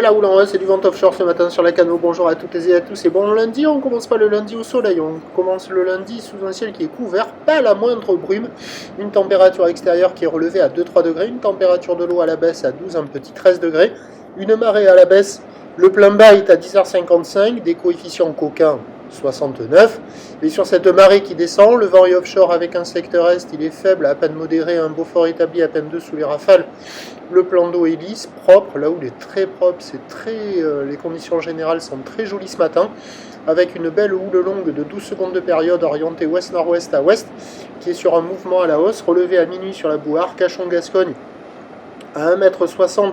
là où l'on est, c'est du vent offshore ce matin sur la Cano. Bonjour à toutes et à tous. Et bon lundi, on commence pas le lundi au soleil, on commence le lundi sous un ciel qui est couvert, pas la moindre brume. Une température extérieure qui est relevée à 2-3 degrés, une température de l'eau à la baisse à 12, un petit 13 degrés, une marée à la baisse, le plein bas est à 10h55, des coefficients coquins 69. Et sur cette marée qui descend, le vent est offshore avec un secteur est, il est faible, à peine modéré, un beau fort établi à peine 2 sous les rafales. Le plan d'eau est lisse, propre, là où il est très propre, les conditions générales sont très jolies ce matin, avec une belle houle longue de 12 secondes de période orientée ouest-nord-ouest à ouest, qui est sur un mouvement à la hausse, relevé à minuit sur la boue Arcachon-Gascogne à 1,60 m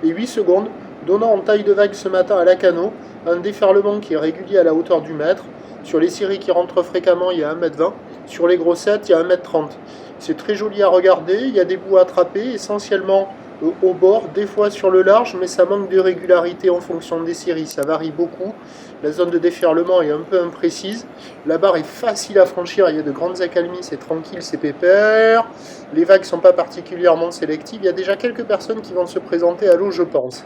et 8 secondes, donnant en taille de vague ce matin à la Cano, un déferlement qui est régulier à la hauteur du mètre. Sur les séries qui rentrent fréquemment, il y a 1,20 m. Sur les grossettes, il y a 1,30 m. C'est très joli à regarder, il y a des bouts à attraper, essentiellement au bord, des fois sur le large, mais ça manque de régularité en fonction des séries, ça varie beaucoup. La zone de déferlement est un peu imprécise. La barre est facile à franchir, il y a de grandes accalmies, c'est tranquille, c'est pépère. Les vagues ne sont pas particulièrement sélectives. Il y a déjà quelques personnes qui vont se présenter à l'eau, je pense.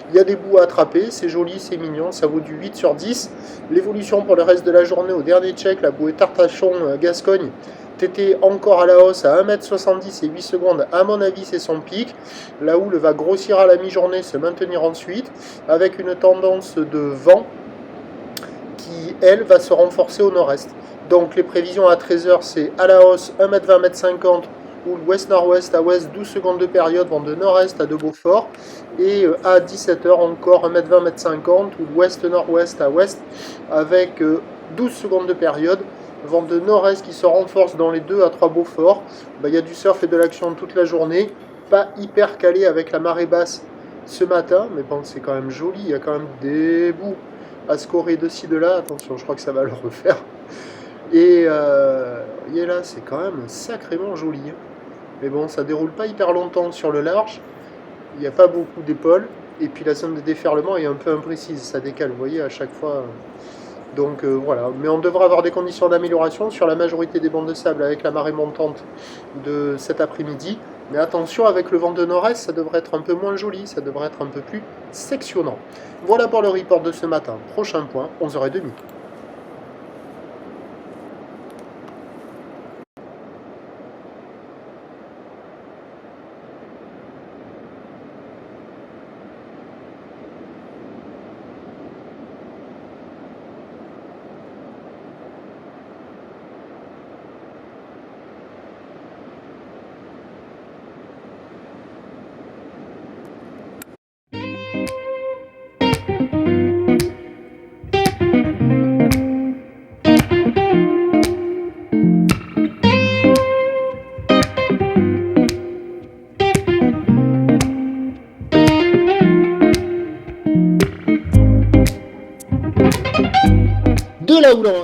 Il y a des bouts à attraper, c'est joli, c'est mignon, ça vaut du 8 sur 10. L'évolution pour le reste de la journée, au dernier check, la bouée Arcachon-Gascogne, TT encore à la hausse à 1,70 m et 8 secondes, à mon avis c'est son pic. La houle va grossir à la mi-journée, se maintenir ensuite, avec une tendance de vent qui, elle, va se renforcer au nord-est. Donc les prévisions à 13h, c'est à la hausse 1,20 m, 1,50 m, houle ouest-nord-ouest à ouest, 12 secondes de période, vent de nord-est à de Beaufort. Et à 17h, encore 1,20 m, 1,50 m, houle ouest-nord-ouest à ouest, avec 12 secondes de période. Vent de nord-est qui se renforce dans les 2 à 3 Beaufort. Il y a du surf et de l'action toute la journée. Pas hyper calé avec la marée basse ce matin, mais bon, c'est quand même joli. Il y a quand même des bouts à scorer de ci, de là. Attention, je crois que ça va le refaire. Et là, c'est quand même sacrément joli. Mais bon, ça déroule pas hyper longtemps sur le large. Il n'y a pas beaucoup d'épaules. Et puis la zone de déferlement est un peu imprécise. Ça décale, vous voyez, à chaque fois. Donc voilà, mais on devra avoir des conditions d'amélioration sur la majorité des bancs de sable avec la marée montante de cet après-midi. Mais attention, avec le vent de nord-est, ça devrait être un peu moins joli, ça devrait être un peu plus sectionnant. Voilà pour le report de ce matin. Prochain point, 11h30. De là où l'on